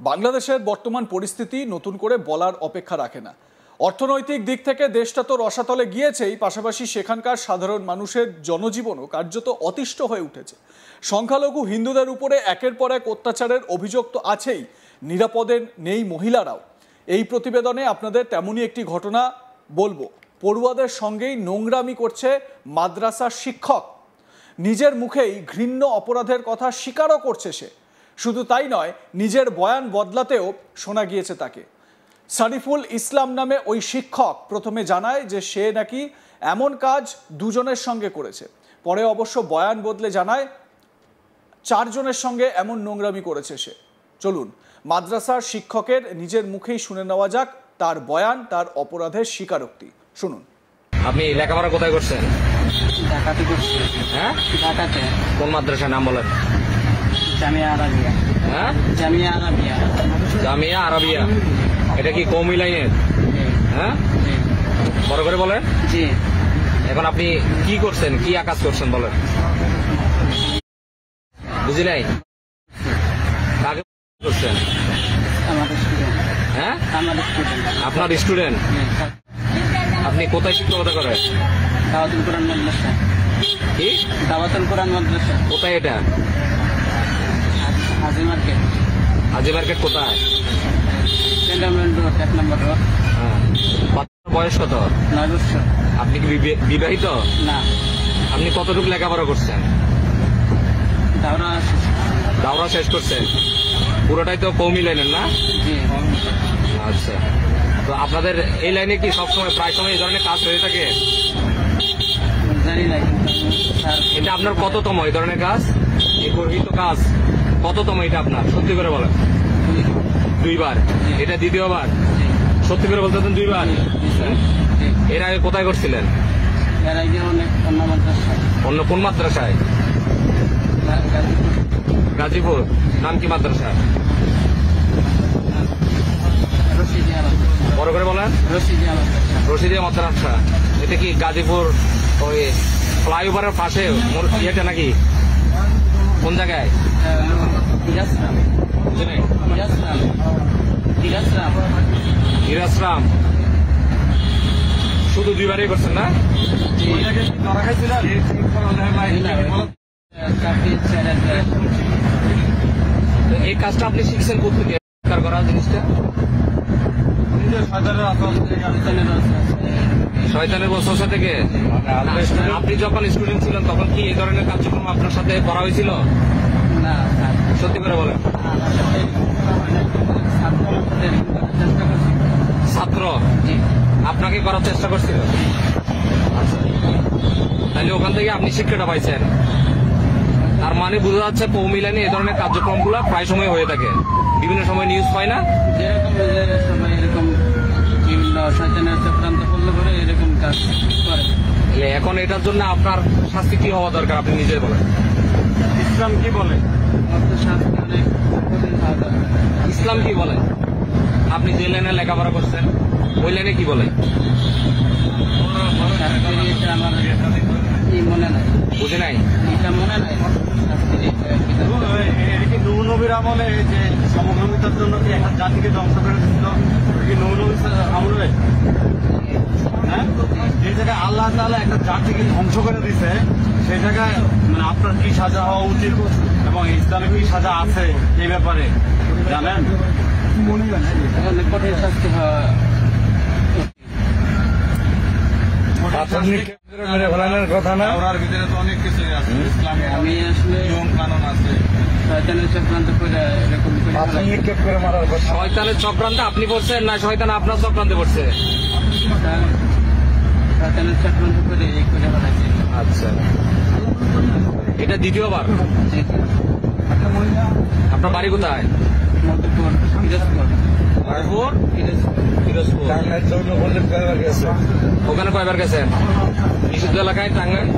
বাংলাদেশের বর্তমান পরিস্থিতি নতুন করে বলার অপেক্ষা রাখে না। অর্থনৈতিক দিক থেকে দেশটা তো রসাতলে গিয়েছেই, পাশাপাশি সেখানকার সাধারণ মানুষের জনজীবনও কার্যত অতিষ্ঠ হয়ে উঠেছে। সংখ্যালঘু হিন্দুদের উপরে একের পর এক অত্যাচারের অভিযোগ তো আছেই, নিরাপদে নেই মহিলারাও। এই প্রতিবেদনে আপনাদের তেমনই একটি ঘটনা বলবো। পড়ুয়াদের সঙ্গেই নোংরামি করছে মাদ্রাসার শিক্ষক। নিজের মুখেই ঘৃণ্য অপরাধের কথা স্বীকারও করছে সে। শুধু তাই নয়, নিজের বয়ান বদলাতেও শোনা গিয়েছে তাকে। সারিফুল ইসলাম নামে ওই শিক্ষক প্রথমে জানায় যে সে নাকি এমন কাজ দুজনের সঙ্গে করেছে, পরে অবশ্য বয়ান বদলে জানায় 4 জনের সঙ্গে এমন নোংরামি করেছে সে। চলুন মাদ্রাসার শিক্ষকের নিজের মুখেই শুনে নেওয়া যাক তার বয়ান, তার অপরাধের স্বীকারোক্তি। শুনুন। আপনি লেখাপড়া কোথায় করছেন? ঢাকাতে করছি। হ্যাঁ, ঢাকাতে। কোন মাদ্রাসার নাম বলেন? জামিয়া আরাবিয়া। হ্যাঁ, জামিয়া আরাবিয়া। জামিয়া আরাবিয়া। এটা কি কওমি লাইনের? হ্যাঁ, বড় করে বলেন। জি। এখন আপনি কি করছেন, কি আকাজ করছেন বলেন? বুঝি নাই। কাকে করছেন? আমাদের স্টুডেন্ট। হ্যাঁ, আমাদের স্টুডেন্ট। আপনার স্টুডেন্ট? আপনি কোথায় শিক্ষকতা করেন? দাওয়াতুল কোরআন মাদ্রাসা। কি? দাওয়াতুল কোরআন মাদ্রাসা। কোথায় এটা? হাজি মার্কেট। হাজি মার্কেট কোথায়? ক্যান্টনমেন্ট রোড, 1 নম্বর রোড। হ্যাঁ। বয়স কত? 9 বছর। আপনি কি বিবাহিত? না। আপনি কতটুকু লেখাপড়া করছেন? দাওরা শেষ করছেন? পুরোটাই তো কওমি লাইনের না? জি। আচ্ছা, তো আপনাদের এই লাইনে কি সবসময় প্রায় সময় এই ধরনের কাজ হয়ে থাকে? জানি না, এটা আপনার কততম এই ধরনের কাজ, এই গর্হিত কাজ কততম এটা আপনার? সত্যি করে বলেন। 2বার। এটা দ্বিতীয়বার? সত্যি করে বলতেছেন 2বার? এর আগে কোথায় করছিলেন? এর আগে অন্য মাদ্রাসায়। অন্য কোন মাদ্রাসায়? গাজীপুর। নাম কি মাদ্রাসা? বড় করে বলেন। রশিদিয়া মাদ্রাসা। এটা কি গাজীপুর ওই ফ্লাইওভারের পাশে ইয়েটা নাকি? কোন জায়গায়? হিরাসরাম। শুধু 2বারই করছেন না? এই কাজটা আপনি শিখছেন কোথেকে করা জিনিসটা? শয়তানের ওয়াসওয়াসা থেকে। আপনি যখন স্টুডেন্ট ছিলেন তখন কি এই ধরনের কার্যক্রম আপনার সাথে করা হয়েছিল? না। সত্যি করে বলেন। ছাত্র আপনাকে করার চেষ্টা করছিল? আচ্ছা, তাহলে ওখান থেকে আপনি শিক্ষাটা পাইছেন। তার মানে বোঝা যাচ্ছে কওমি লাইনে এই ধরনের কার্যক্রমগুলো প্রায় সময় হয়ে থাকে। বিভিন্ন সময় নিউজ পায় না? এরকম বিভিন্ন শয়তানের চক্রান্ত করলে পরে এরকম কাজ করে। এখন এটার জন্য আপনার শাস্তি কি হওয়া দরকার আপনি নিজে বলেন? ইসলাম কি বলে? ইসলাম কি বলে? আপনি যে লাইনে লেখাপড়া করছেন ওই লাইনে কি বলে? আমার মনে নাই। বুঝে নাই? এটা মনে নাই। নূহ নবীর আমলে যে সমকামিতার জন্য কি একটা জাতিকে ধ্বংস করে দিচ্ছিল, কি নূহ নবীর আমলে? হ্যাঁ, যে জায়গায় আল্লাহ তাআলা একটা জাতিকে ধ্বংস করে দিছে, সেই জায়গায় মানে আপনার কি সাজা হওয়া উচিত এবং ইসলামে কি সাজা আছে এই ব্যাপারে জানেন? কঠিন শাস্তি হওয়া। কথা না, ওনার ভিতরে তো অনেক কিছুই আছে ইসলামে। আমি আসলে নিয়ম কানুন আছে। শয়তানের চক্রান্ত করে এরকম শয়তানের চক্রান্তে আপনি পড়ছেন না শয়তান আপনার চক্রান্তে পড়ছে? শয়তানের চক্রান্ত করে এই করে ফেলাইছে। আচ্ছা, এটা দ্বিতীয়বার? আপনার বাড়ি কোথায়? মধুপুর, পিরোজপুর। ওখানে কয়বার গেছেন? নিষিদ্ধ এলাকায় টাঙ্গাইল?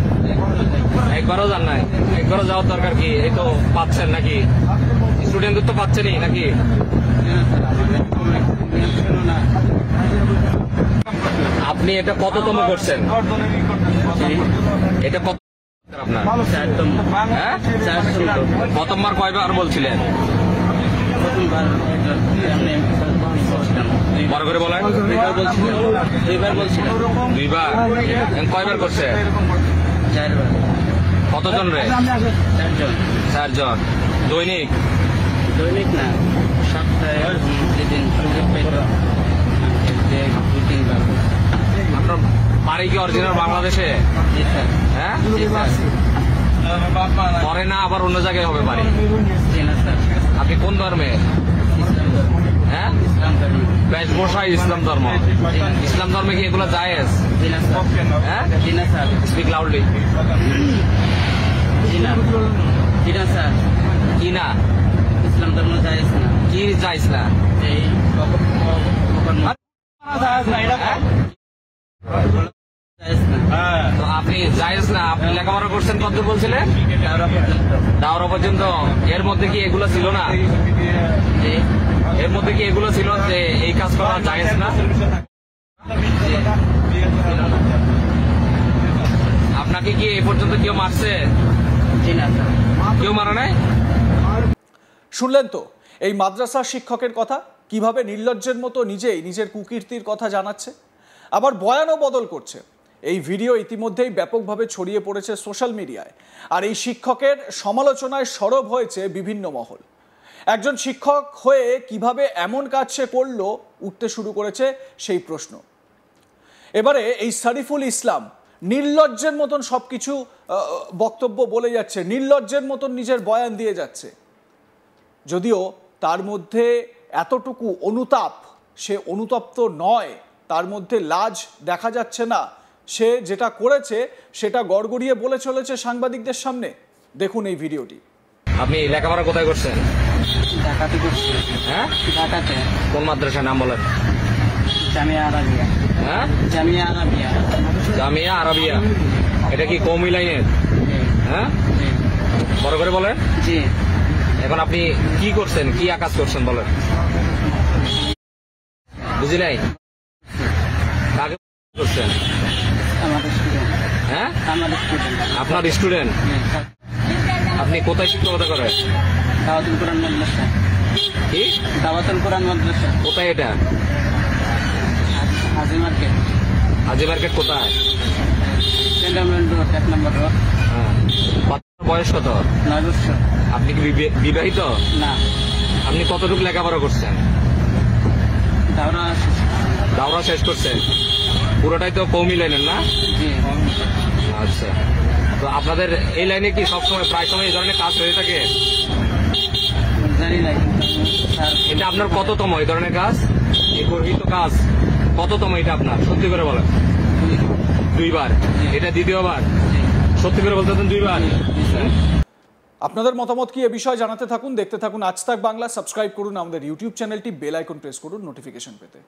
একবারও যান নাই? একবারও যাওয়ার দরকার কি? এই তো পাচ্ছেন নাকি? স্টুডেন্টদের তো পাচ্ছেনই নাকি? আপনি এটা কততম করছেন? এটা কত আপনার? হ্যাঁ, প্রথমবার কয়বার বলছিলেন? দুইবার এমনি বলছিলাম। বড় করে বলেন। দুইবার বলছিলাম। দুইবার? কয়বার করছে? 4 বার। কতজন রে? 4 জন। 4 জন। দৈনিক? দৈনিক না, সপ্তাহে যেদিন সুযোগ পেত 2-3 বার। আপনার বাড়ি কি অরিজিনাল বাংলাদেশে? জি স্যার। হ্যাঁ? জি স্যার। পরে না আবার অন্য জায়গায় হবে বাড়ি? জি না স্যার। আপনি কোন ধর্মে? ইসলাম ধর্ম। হ্যাঁ? ইসলাম ধর্ম। বেশভূষা ইসলাম ধর্ম। ইসলাম ধর্মে কি এগুলো জায়েজ? জি না স্যার। হ্যাঁ? জি না স্যার। Speak loudly. জি না। জি না স্যার। কি না? ইসলাম ধর্ম জায়েজ না। কি জায়েজ না? এই জায়েজ না। তো আপনি জায়েজ না, আপনি লেখাপড়া করছেন কত বলছিলেন? তারা পর্যন্ত। দাওরা পর্যন্ত। এর মধ্যে কি এগুলো ছিল না? জি। এর মধ্যে কি এগুলো ছিল যে এই কাজ করা জায়েজ না? আপনাকে কি এ পর্যন্ত কেউ মারছে? জি না স্যার। কেউ মারা নাই? শুনলেন তো এই মাদ্রাসার শিক্ষকের কথা, কিভাবে নির্লজ্জের মতো নিজেই নিজের কুকীর্তির কথা জানাচ্ছে, আবার বয়ানও বদল করছে। এই ভিডিও ইতিমধ্যেই ব্যাপকভাবে ছড়িয়ে পড়েছে সোশ্যাল মিডিয়ায়, আর এই শিক্ষকের সমালোচনায় সরব হয়েছে বিভিন্ন মহল। একজন শিক্ষক হয়ে কিভাবে এমন কাজ সে করল, উঠতে শুরু করেছে সেই প্রশ্ন। এবারে এই শরীফুল ইসলাম নির্লজ্জের মতন সবকিছু বক্তব্য বলে যাচ্ছে, নির্লজ্জের মতন নিজের বয়ান দিয়ে যাচ্ছে। যদিও তার মধ্যে এতটুকু অনুতাপ, সে অনুতপ্ত নয়, তার মধ্যে লাজ দেখা যাচ্ছে না। সে যেটা করেছে সেটা গড়গড়িয়ে বলে চলেছে সাংবাদিকদের সামনে। দেখুন এই ভিডিওটি। আপনি লেখাপড়া কোথায় করছেন? ঢাকাতে করছি। হ্যাঁ? ঢাকাতে। কোন মাদ্রাসার নাম বলেন? জামিয়া আরাবিয়া। হ্যাঁ? জামিয়া আরাবিয়া। জামিয়া আরাবিয়া। এটা কি কওমি লাইনের? হ্যাঁ? বড় করে বলেন। জি। এখন আপনি কি করছেন, কি আকাজ করছেন বলেন? বুঝি নাই। কাকে করছেন? আমাদের স্টুডেন্ট। হ্যাঁ? আমাদের স্টুডেন্ট। আপনার স্টুডেন্ট? আপনি কোথায় শিক্ষকতা করেন? দাওয়াতুল কোরআন মাদ্রাসা। কি? দাওয়াতুল কোরআন মাদ্রাসা। কোথায় এটা? হাজি মার্কেট। হাজি মার্কেট কোথায়? ক্যান্টনমেন্ট রোড 1 নম্বর রোড। হ্যাঁ। বাচ্চার বয়স কত? 9 বছর। আপনি কি বিবাহিত? না। আপনি কতটুকু লেখাপড়া করছেন? দাওরা। দাওরা শেষ করছেন? পুরোটাই তো কওমি লাইনের না? জি। আচ্ছা। তো আপনাদের এই লাইনে কি সবসময় প্রায় সময় এই ধরনের কাজ হয়ে থাকে? জানি না স্যার। এটা আপনার কততম এই ধরনের কাজ? এই গর্হিত কাজ কততম এটা আপনার? সত্যি করে বলেন। 2 বার? এটা দ্বিতীয়বার? সত্যি করে বলতে 2 বার? আপনাদের মতামত কি এ বিষয়ে জানাতে থাকুন, দেখতে থাকুন আজ তাক বাংলা। সাবস্ক্রাইব করুন আমাদের ইউটিউব চ্যানেলটি, বেল আইকন প্রেস করুন নোটিফিকেশন পেতে।